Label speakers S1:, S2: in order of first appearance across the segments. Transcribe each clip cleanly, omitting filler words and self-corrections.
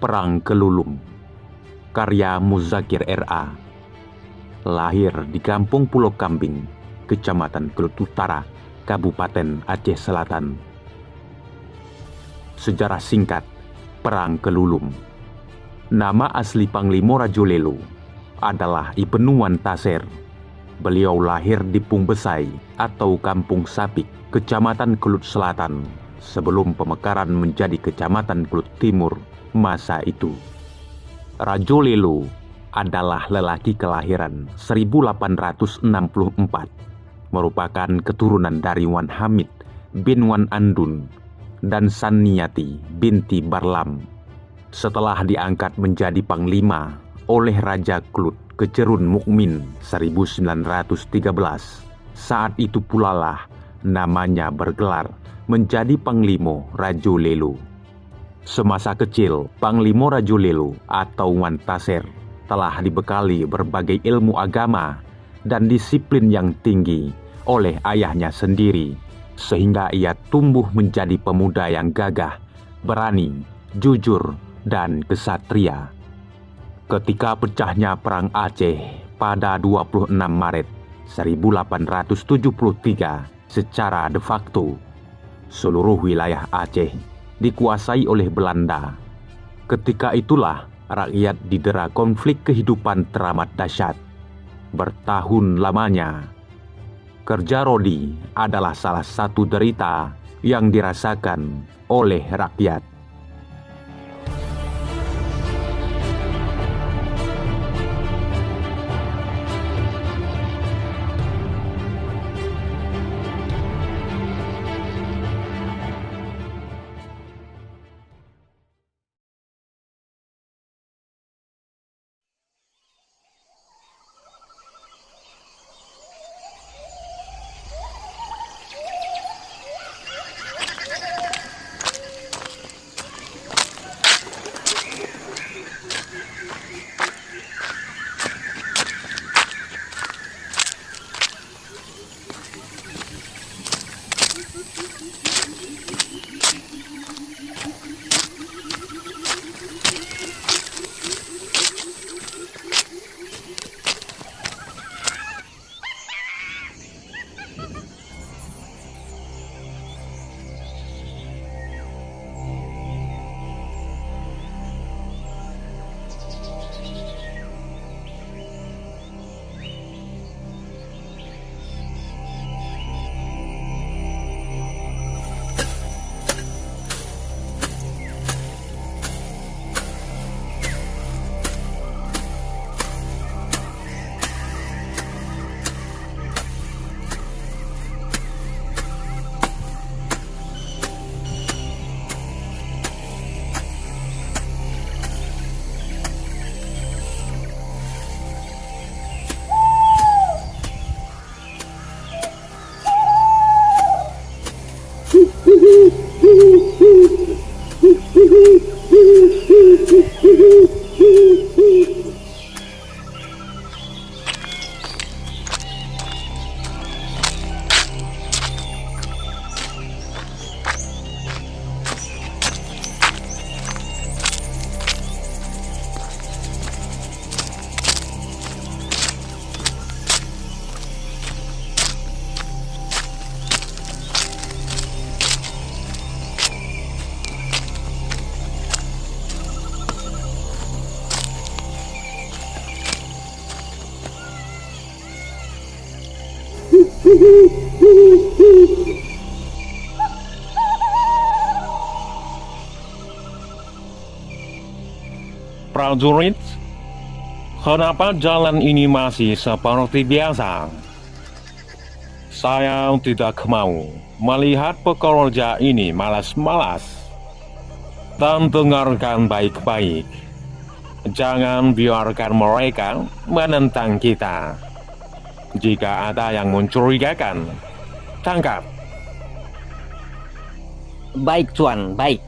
S1: Perang Kelulum, karya Muzakir R.A. Lahir di Kampung Pulau Kambing, Kecamatan Kelut Utara, Kabupaten Aceh Selatan. Sejarah singkat Perang Kelulum. Nama asli Panglima Rajolelo adalah Ibnu Wan Tasir. Beliau lahir di Pungbesai atau Kampung Sapik, Kecamatan Kelut Selatan, sebelum pemekaran menjadi Kecamatan Kelut Timur masa itu. Rajolelo adalah lelaki kelahiran 1864, merupakan keturunan dari Wan Hamid bin Wan Andun dan Saniyati binti Barlam. Setelah diangkat menjadi panglima oleh Raja Kelut Kecerun Mukmin 1913, saat itu pula lah namanya bergelar menjadi Panglima Rajolelo. Semasa kecil, Panglima Rajolelo atau Wan Tasir telah dibekali berbagai ilmu agama dan disiplin yang tinggi oleh ayahnya sendiri, sehingga ia tumbuh menjadi pemuda yang gagah, berani, jujur, dan kesatria. Ketika pecahnya Perang Aceh pada 26 Maret 1873 secara de facto, seluruh wilayah Aceh dikuasai oleh Belanda. Ketika itulah rakyat didera konflik kehidupan teramat dahsyat. Bertahun lamanya, kerja rodi adalah salah satu derita yang dirasakan oleh rakyat.
S2: Prajurit, kenapa jalan ini masih seperti biasa? Saya tidak mau melihat pekerja ini malas-malas. Dan dengarkan baik-baik, jangan biarkan mereka menentang kita. Jika ada yang mencurigakan, tangkap.
S3: Baik Tuan, baik.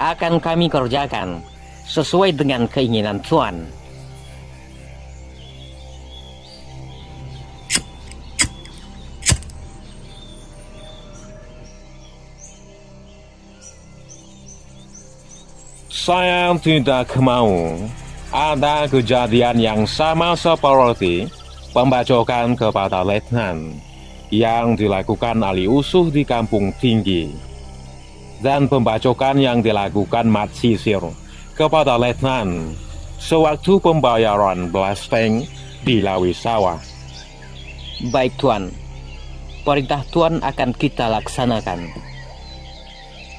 S3: Akan kami kerjakan sesuai dengan keinginan Tuan.
S2: Saya tidak mau ada kejadian yang sama seperti pembacokan kepada letnan yang dilakukan Ali Usuh di Kampung Tinggi dan pembacokan yang dilakukan Mat Sisir kepada letnan sewaktu pembayaran blasteng di Lawi Sawah.
S3: Baik Tuan, perintah Tuan akan kita laksanakan.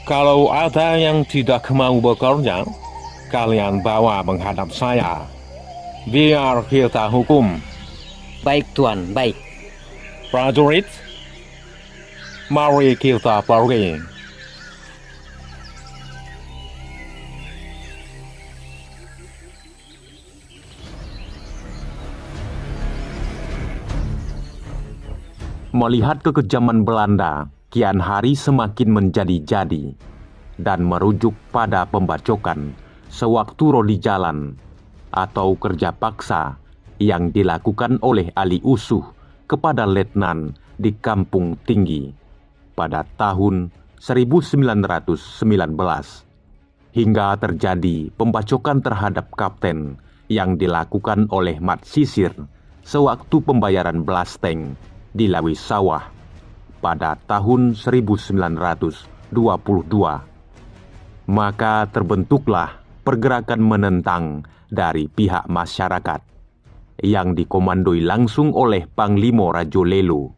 S2: Kalau ada yang tidak mau bekerja, kalian bawa menghadap saya. Biar kita hukum.
S3: Baik Tuan, baik.
S2: Prajurit, mari kita pergi.
S1: Melihat kekejaman Belanda, kian hari semakin menjadi-jadi dan merujuk pada pembacokan sewaktu rodi jalan atau kerja paksa yang dilakukan oleh Ali Usuh kepada letnan di Kampung Tinggi pada tahun 1919 hingga terjadi pembacokan terhadap kapten yang dilakukan oleh Mat Sisir sewaktu pembayaran blasteng di Lawi Sawah pada tahun 1922. Maka terbentuklah pergerakan menentang dari pihak masyarakat yang dikomandoi langsung oleh Panglima Rajo Lelo.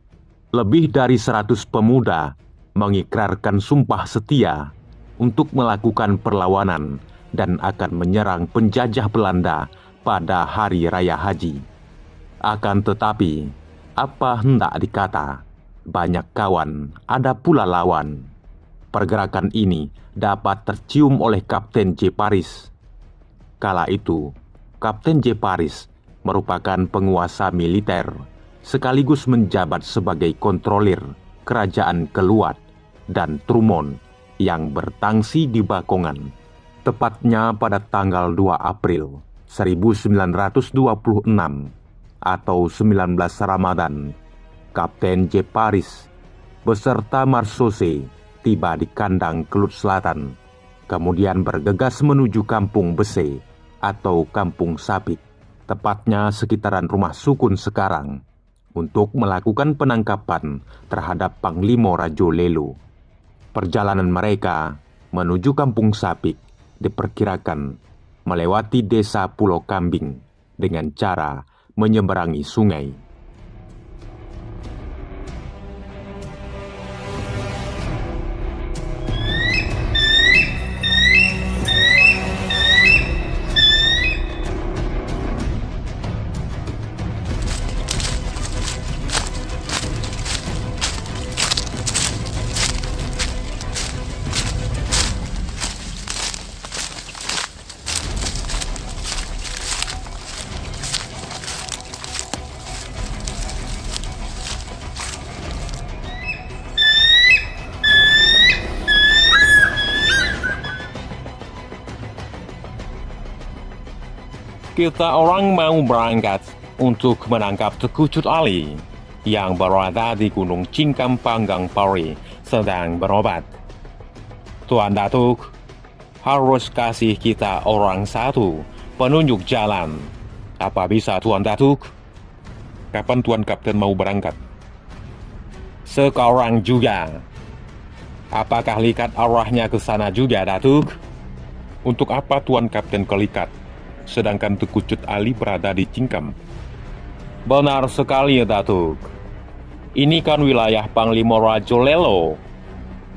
S1: Lebih dari 100 pemuda mengikrarkan sumpah setia untuk melakukan perlawanan dan akan menyerang penjajah Belanda pada Hari Raya Haji. Akan tetapi, apa hendak dikata, banyak kawan, ada pula lawan. Pergerakan ini dapat tercium oleh Kapten J. Paris. Kala itu, Kapten J. Paris merupakan penguasa militer, sekaligus menjabat sebagai kontrolir Kerajaan Keluat dan Trumon yang bertangsi di Bakongan. Tepatnya pada tanggal 2 April 1926 atau 19 Ramadan, Kapten J. Paris beserta Marsose tiba di kandang Kelut Selatan, kemudian bergegas menuju Kampung Bese atau Kampung Sapik, tepatnya sekitaran rumah Sukun sekarang, untuk melakukan penangkapan terhadap Panglima Rajo Lelo. Perjalanan mereka menuju Kampung Sapik diperkirakan melewati desa Pulau Kambing dengan cara menyeberangi sungai.
S2: Kita orang mau berangkat untuk menangkap Tengku Cut Ali yang berada di Gunung Cingkam Panggang Pari sedang berobat. Tuan Datuk harus kasih kita orang satu penunjuk jalan. Apa bisa Tuan Datuk?
S4: Kapan Tuan Kapten mau berangkat?
S2: Sekarang juga. Apakah likat arahnya ke sana juga, Datuk?
S4: Untuk apa Tuan Kapten kelikat, sedangkan Tengku Cut Ali berada di Cingkam?
S2: Benar sekali, Datuk. Ini kan wilayah Panglima Rajo Lelo.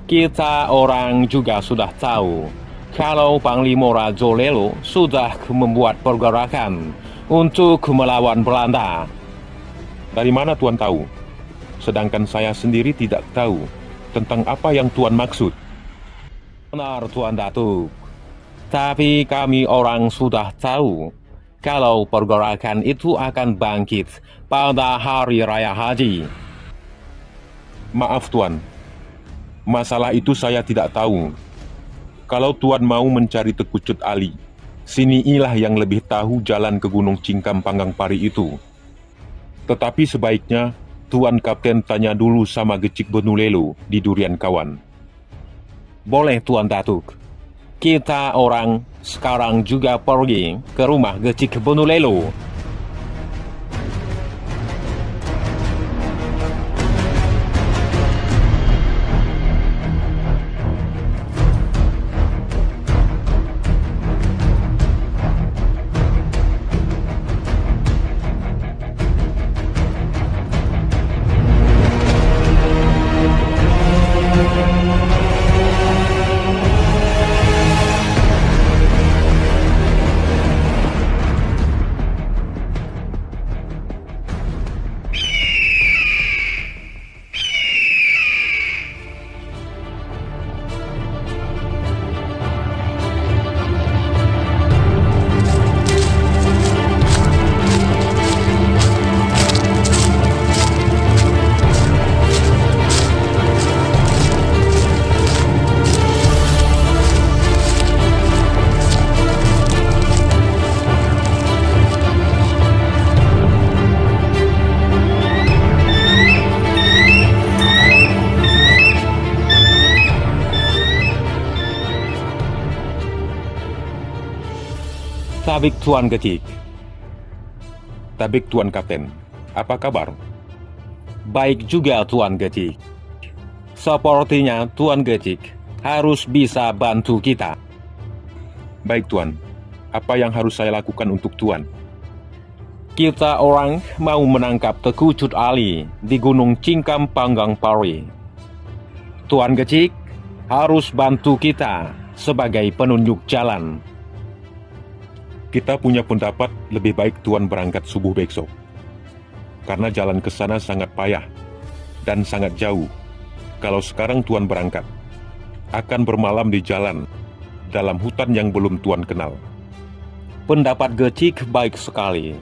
S2: Kita orang juga sudah tahu kalau Panglima Rajo Lelo sudah membuat pergerakan untuk melawan Belanda.
S4: Dari mana Tuan tahu? Sedangkan saya sendiri tidak tahu tentang apa yang Tuan maksud.
S2: Benar, Tuan Datuk. Tapi kami orang sudah tahu kalau pergerakan itu akan bangkit pada Hari Raya Haji.
S4: Maaf Tuan, masalah itu saya tidak tahu. Kalau Tuan mau mencari Tengku Cut Ali, sinilah yang lebih tahu jalan ke Gunung Cingkam Panggang Pari itu. Tetapi sebaiknya Tuan Kapten tanya dulu sama Gecik Benu Lelo di Durian Kawan.
S2: Boleh Tuan Datuk. Kita orang sekarang juga pergi ke rumah Gecik Bonulelo. Tabik Tuan Gecik.
S4: Tabik Tuan Kapten, apa kabar?
S2: Baik juga Tuan Gecik. Sepertinya Tuan Gecik harus bisa bantu kita.
S4: Baik Tuan, apa yang harus saya lakukan untuk Tuan?
S2: Kita orang mau menangkap Tekucut Ali di Gunung Cingkam Panggang Pari. Tuan Gecik harus bantu kita sebagai penunjuk jalan.
S4: Kita punya pendapat lebih baik Tuan berangkat subuh besok. Karena jalan ke sana sangat payah dan sangat jauh. Kalau sekarang Tuan berangkat, akan bermalam di jalan dalam hutan yang belum Tuan kenal.
S2: Pendapat Gecik baik sekali.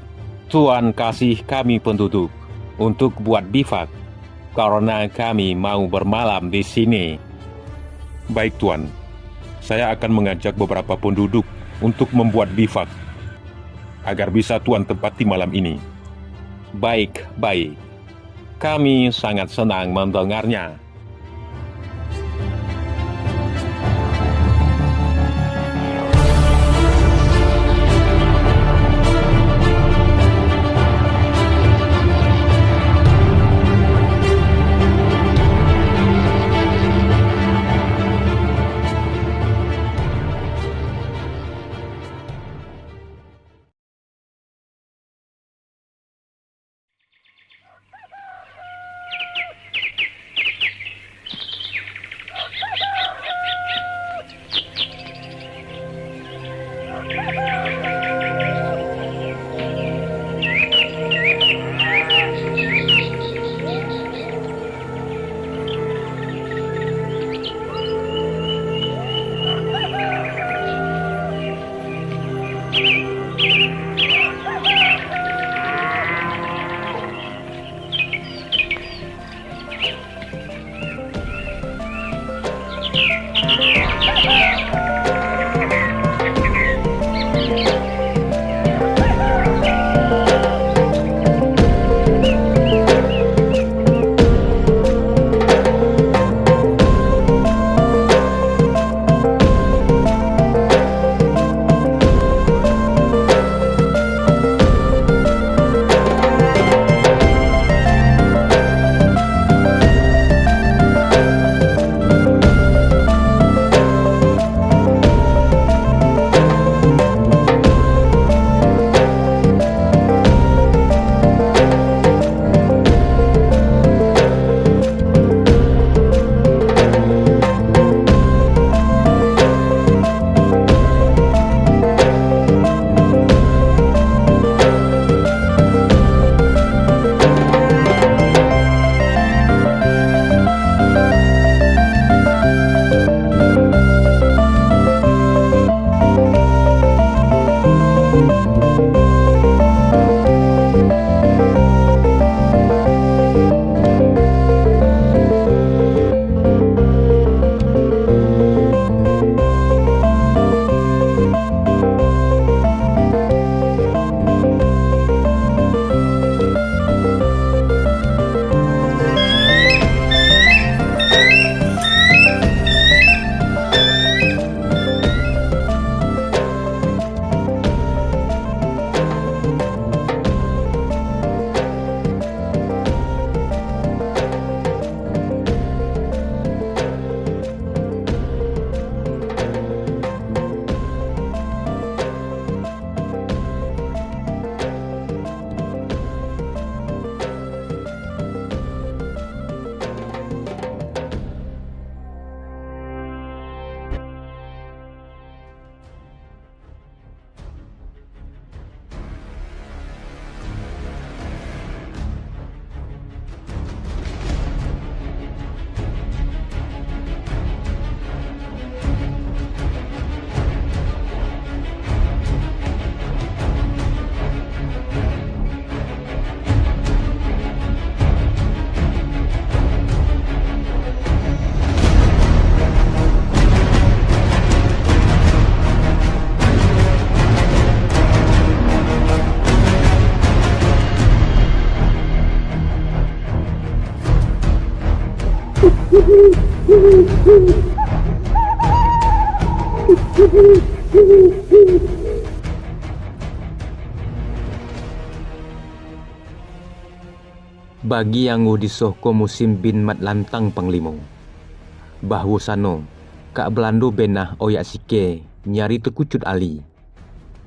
S2: Tuan kasih kami penduduk untuk buat bivak karena kami mau bermalam di sini.
S4: Baik Tuan, saya akan mengajak beberapa penduduk untuk membuat bivak agar bisa Tuan tempati malam ini.
S2: Baik, baik. Kami sangat senang mendengarnya.
S1: Bagi yang disohko musim bin mat lantang panglimo. Bahwa sano, Kak Belando benah oyak sike nyari tekucut ali.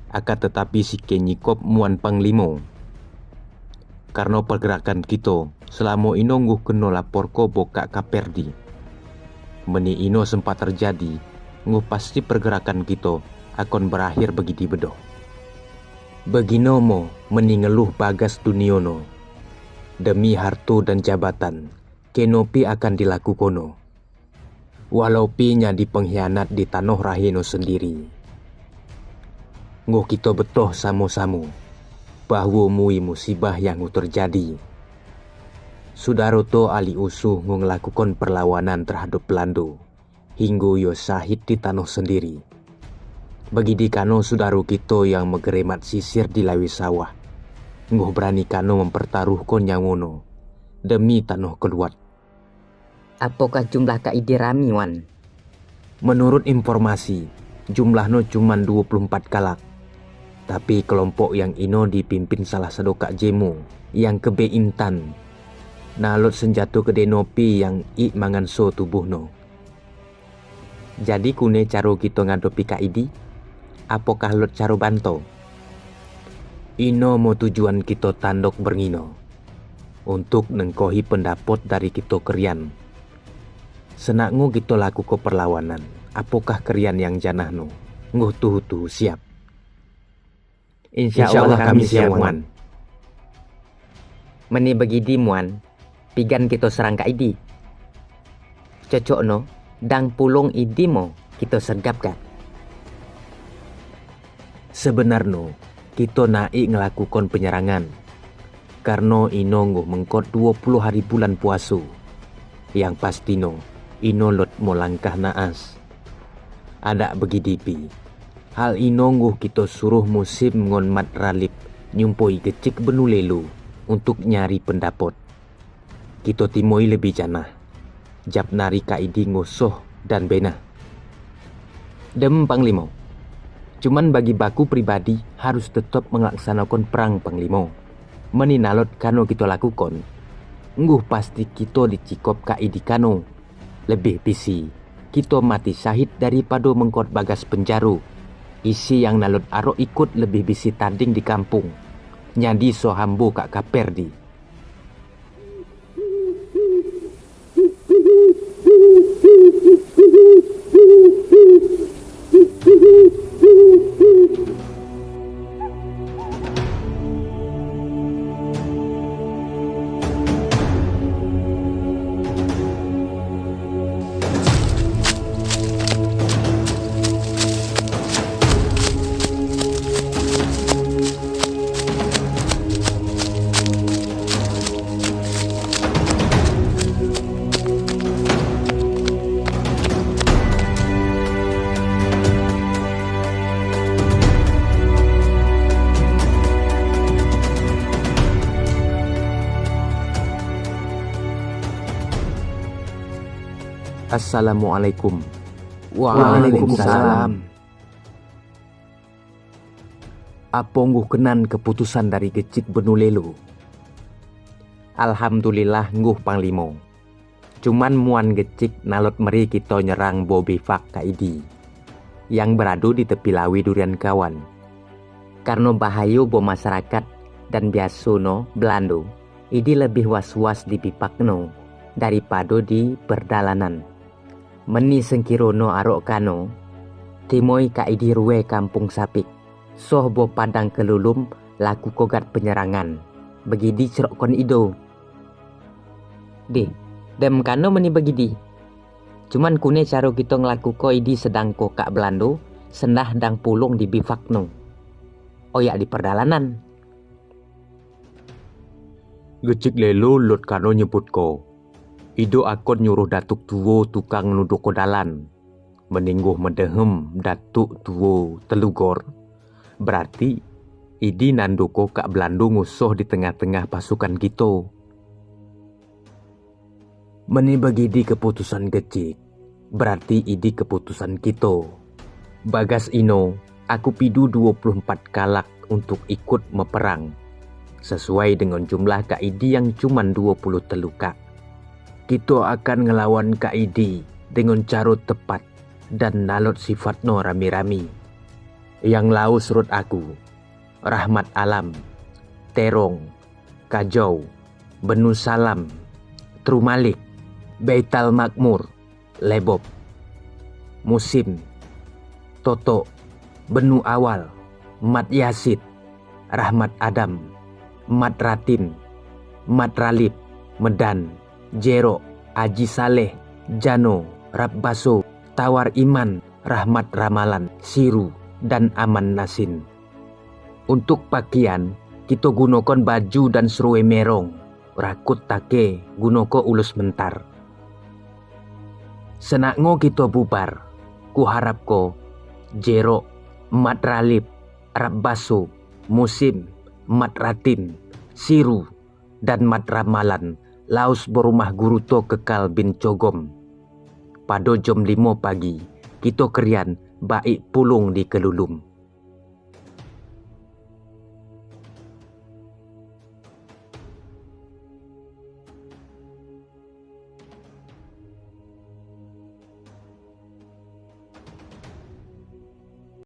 S1: Akan tetapi sike nyikop muan panglimo. Karena pergerakan kita selama ino nguh kena lapor ko bokak Kaperdi. Meni ino sempat terjadi, nguh pasti pergerakan kita akan berakhir begidi bedoh. Begino mo meningeluh bagas duniono. Demi harta dan jabatan, kenopi akan dilakukono. Walau pinya di pengkhianat di tanah rahino sendiri. Nguh kita betoh samo-samo, bahwa mui musibah yang terjadi. Sudaroto ali usuh ngelakukan perlawanan terhadap Belanda, hingga yo sahid di tanah sendiri. Begidi kano saudara kita yang megeremat sisir di lawi sawah. Nguh berani kano mempertaruhkan nyawono demi tanah keluar.
S3: Apakah jumlah kaidi rami, Wan?
S1: Menurut informasi, jumlahnya cuma 24 kalak. Tapi kelompok yang ino dipimpin salah satu Kak Jemo yang kebe Intan. Nalot senjata kede nopi yang mangan so tubuhno. Jadi kune caro kita ngadopi kaidi? Apakah lot caro banto? Ino mau tujuan kita tandok berngino untuk nengkohi pendapat dari kita kerian. Senakngu kita laku ke perlawanan. Apakah kerian yang janahno? Nguh tuhu siap. Insya Allah kami siap, Muan.
S3: Meni begidi, Muan, pigan kita serang kaidi. Cocok no, dang pulung idi mo kita sergap kan?
S1: Sebenarnya kita naik ngelakukan penyerangan karena ino nguh mengkot 20 hari bulan puasu. Yang pastino ino lot mau langkah naas. Ada begidipi. Hal ino nguh kita suruh musim ngon mat ralip nyumpoi kecik benu lelu untuk nyari pendapat. Kita timoi lebih janah. Jap nari kaidi ngosoh dan benah. Dem panglimo. Cuman bagi baku pribadi harus tetap melaksanakan perang panglimo. Meninalot kano kita lakukan. Nguh pasti kita dicikop kaidi kano. Lebih pisi, kita mati syahid daripada mengkot bagas penjara. Isi yang nalot arok ikut lebih bisi tanding di kampung. Nyadi sohambo Kak Kaperdi. Assalamualaikum.
S3: Waalaikumsalam.
S1: Apa nguh kenan keputusan dari kecik benu lelu? Alhamdulillah nguh panglimo. Cuman muan gecik nalot meri kita nyerang Bobifak kaidi yang beradu di tepi lawi durian kawan. Karena bahayu bo masyarakat dan biasa no Belando, idi lebih was-was di pipakno daripada di perdalanan. Meni sengkirono arok kano, timoi kaidi ruwe kampung sapik. Soh bo padang kelulum laku kogat penyerangan. Begidi cerokon ido. Dem kano meni begidi. Cuman kune caro kita ngelaku ko idi sedang ko Kak Belando sendah dang pulung di bivakno. Oyak di perdalanan. Gecik lelo lot kano nyebut ko. Ido akon nyuruh datuk tuwo tukang nuduk kodalan. Meningguh medehem datuk tuwo telugor. Berarti idi nanduko Kak Belando ngusoh di tengah-tengah pasukan kita. Meni begidi keputusan kecik, berarti idi keputusan kita. Bagas ino, aku pidu 24 kalak untuk ikut meperang. Sesuai dengan jumlah kaidi yang cuma 20 telukak. Kita akan ngelawan kaidi dengan cara tepat dan nalot sifatno rami-rami. Yang lau surut aku, Rahmat Alam, Terong, Kajau, Benu Salam, Trumalik, Baital Makmur, Lebob, Musim, Toto, Benu Awal, Mat Yasid, Rahmat Adam, Mat Ratim, Mat Ralip, Medan, Jero, Aji Saleh, Jano, Rabbaso, Tawar Iman, Rahmat Ramalan, Siru, dan Aman Nasin. Untuk pakaian, kita gunakan baju dan seruai merong, rakut take gunoko ulus mentar. Senakngo kita bubar, ku harap ko, Jero, Mat Ralip, Rabbaso, Musim, Mat Ratim, Siru, dan Mat Ramalan laos berumah guruto kekal bin Cogom. Pada jam 5 pagi, kita kerian baik pulung di Kelulum.